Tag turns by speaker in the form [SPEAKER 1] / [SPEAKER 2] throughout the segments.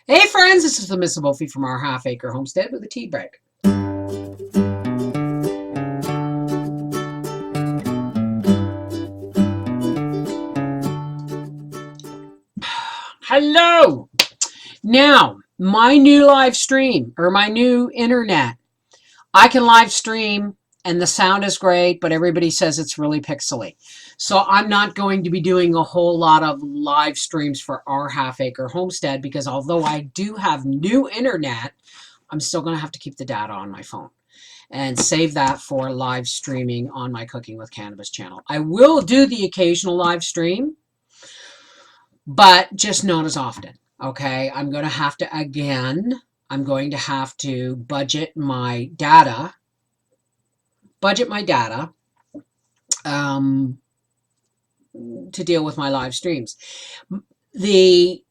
[SPEAKER 1] Hey friends, this is the Miss Wolfie from our half acre homestead with a tea break. Hello! Now, my new live stream or my new internet, I can live stream and the sound is great, but everybody says it's really pixely. So I'm not going to be doing a whole lot of live streams for our half acre homestead because although I do have new internet, I'm still going to have to keep the data on my phone and save that for live streaming on my Cooking with Cannabis channel. I will do the occasional live stream, but just not as often. Okay, I'm going to have to, again, I'm going to have to budget my data to deal with my live streams. The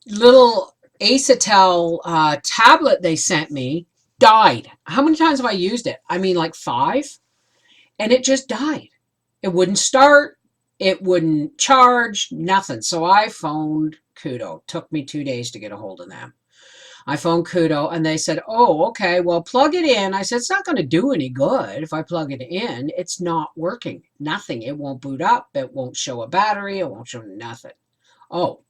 [SPEAKER 1] little Acetel tablet they sent me died. How many times have I used it? I mean, like 5, and it just died. It wouldn't start. It wouldn't charge, nothing. So I phoned Kudo. Took me 2 days to get a hold of them. I phoned Kudo and they said, oh, okay, well, plug it in. I said, it's not going to do any good if I plug it in. It's not working. Nothing. It won't boot up. It won't show a battery. It won't show nothing. Oh,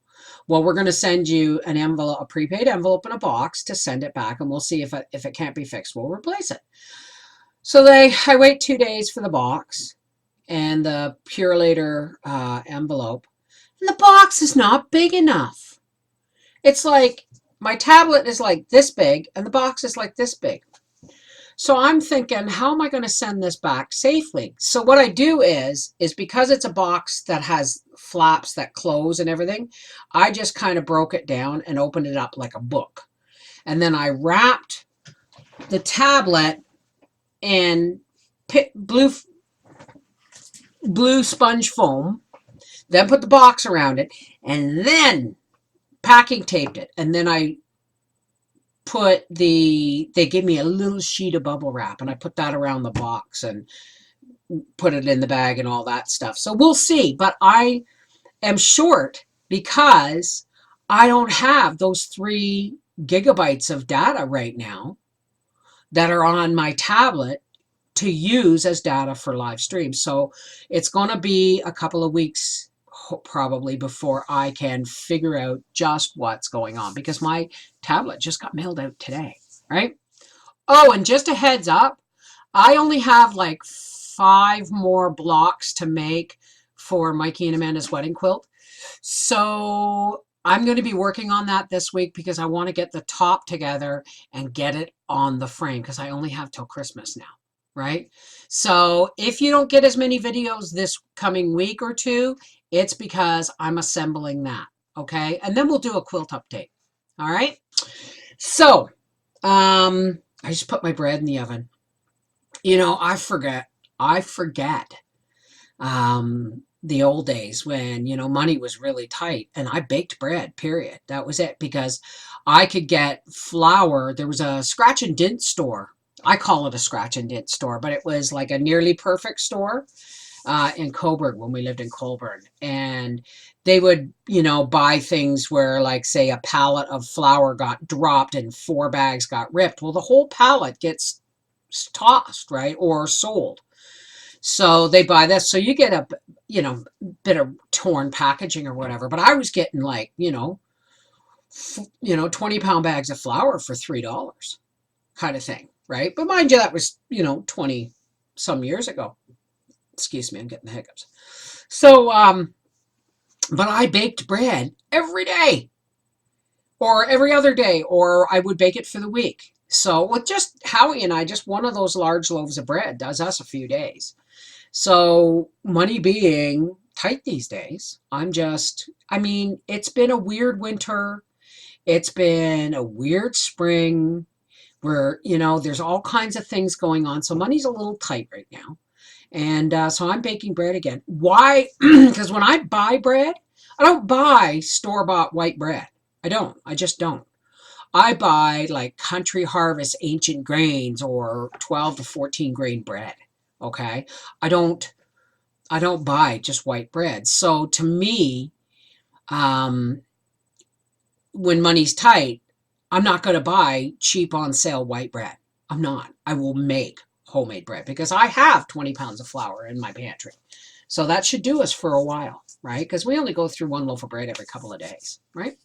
[SPEAKER 1] well, we're going to send you an envelope, a prepaid envelope in a box to send it back, and we'll see if it can't be fixed. We'll replace it. So I wait 2 days for the box and the Purelator envelope, and the box is not big enough. It's like my tablet is like this big and the box is like this big. So I'm thinking, how am I going to send this back safely? So what I do is because it's a box that has flaps that close and everything, I just kind of broke it down and opened it up like a book. And then I wrapped the tablet in blue sponge foam, then put the box around it, and then packing taped it. And then I put they gave me a little sheet of bubble wrap, and I put that around the box and put it in the bag and all that stuff. So we'll see. But I am short because I don't have those 3 gigabytes of data right now that are on my tablet to use as data for live stream. So it's going to be a couple of weeks probably before I can figure out just what's going on because my tablet just got mailed out today, right? Oh, and just a heads up, I only have like 5 more blocks to make for Mikey and Amanda's wedding quilt. So I'm going to be working on that this week because I want to get the top together and get it on the frame because I only have till Christmas now, right? So if you don't get as many videos this coming week or 2, it's because I'm assembling that, okay? And then we'll do a quilt update, all right? So I just put my bread in the oven. You know, I forget the old days when, you know, money was really tight and I baked bread, period. That was it because I could get flour. There was a scratch and dent store. I call it a scratch and dent store, but it was like a nearly perfect store in Coburg when we lived in Colburn. And they would, you know, buy things where like say a pallet of flour got dropped and 4 bags got ripped. Well, the whole pallet gets tossed, right? Or sold. So they buy this. So you get a, you know, bit of torn packaging or whatever. But I was getting like, 20-pound bags of flour for $3 kind of thing, right? But mind you, that was, 20 some years ago. Excuse me, I'm getting the hiccups. So, but I baked bread every day or every other day, or I would bake it for the week. So with just Howie and I, just one of those large loaves of bread does us a few days. So money being tight these days, it's been a weird winter. It's been a weird spring where, there's all kinds of things going on. So money's a little tight right now. And so I'm baking bread again. Why? Because when I buy bread, I don't buy store-bought white bread. I don't. I just don't. I buy like Country Harvest Ancient Grains or 12 to 14 grain bread. Okay? I don't buy just white bread. So to me, when money's tight, I'm not going to buy cheap on sale white bread. I'm not. I will make homemade bread because I have 20 pounds of flour in my pantry. So that should do us for a while, right? Because we only go through one loaf of bread every couple of days, right?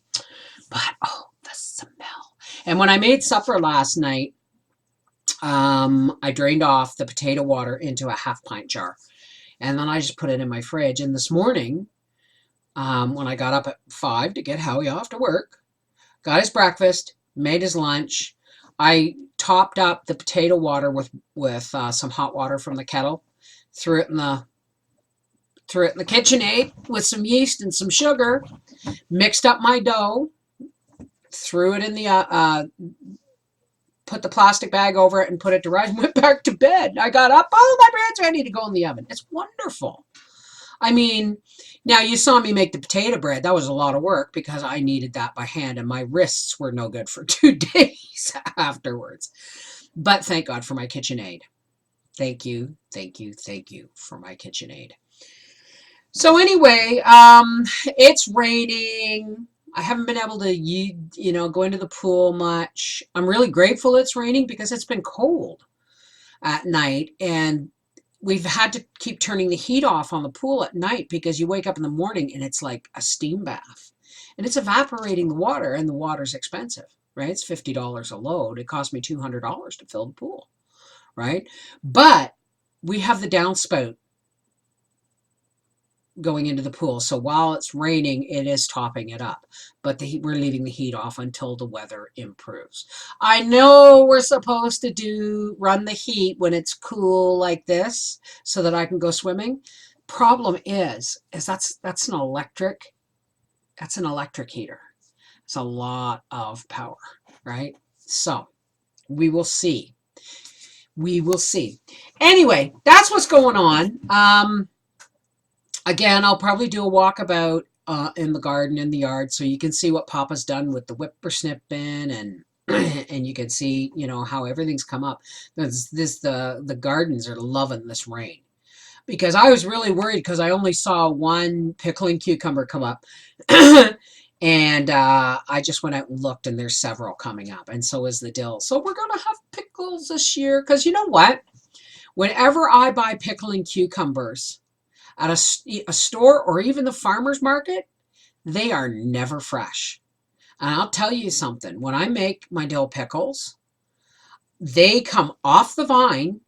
[SPEAKER 1] But, oh, the smell. And when I made supper last night, I drained off the potato water into a half-pint jar. And then I just put it in my fridge. And this morning, when I got up at 5 to get Howie off to work, got his breakfast, made his lunch. I topped up the potato water with some hot water from the kettle, threw it in the KitchenAid with some yeast and some sugar, mixed up my dough, threw it in the put the plastic bag over it and put it to rise, and went back to bed. I got up, oh, my bread's ready to go in the oven. It's wonderful. I mean, now you saw me make the potato bread. That was a lot of work because I needed that by hand and my wrists were no good for 2 days afterwards. But thank God for my KitchenAid. Thank you, thank you, thank you for my KitchenAid. So anyway, it's raining. I haven't been able to, go into the pool much. I'm really grateful it's raining because it's been cold at night, and we've had to keep turning the heat off on the pool at night because you wake up in the morning and it's like a steam bath. And it's evaporating the water, and the water's expensive, right? It's $50 a load. It cost me $200 to fill the pool, right? But we have the downspout going into the pool. So while it's raining, it is topping it up. But we're leaving the heat off until the weather improves. I know we're supposed to run the heat when it's cool like this so that I can go swimming. Problem is that's an electric heater. It's a lot of power, right? So we will see. We will see. Anyway, that's what's going on. Again, I'll probably do a walkabout in the garden, in the yard, so you can see what Papa's done with the whippersnipping, and and you can see, how everything's come up. The gardens are loving this rain, because I was really worried because I only saw one pickling cucumber come up, and I just went out and looked, and there's several coming up, and so is the dill. So we're gonna have pickles this year, because you know what? Whenever I buy pickling cucumbers at a store or even the farmer's market, they are never fresh. And I'll tell you something, when I make my dill pickles, they come off the vine,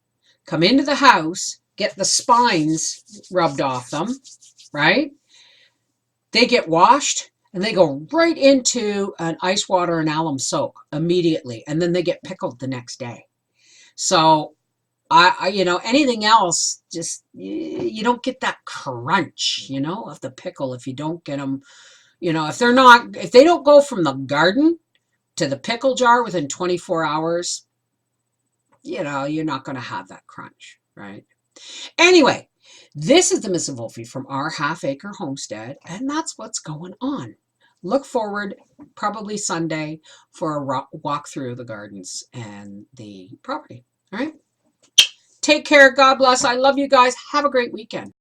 [SPEAKER 1] come into the house, get the spines rubbed off them, right? They get washed and they go right into an ice water and alum soak immediately. And then they get pickled the next day. So anything else, just, you don't get that crunch, of the pickle if you don't get them, if they don't go from the garden to the pickle jar within 24 hours, you're not going to have that crunch, right? Anyway, this is the Miss Wolfie from our half-acre homestead, and that's what's going on. Look forward, probably Sunday, for a walk through the gardens and the property, all right? Take care. God bless. I love you guys. Have a great weekend.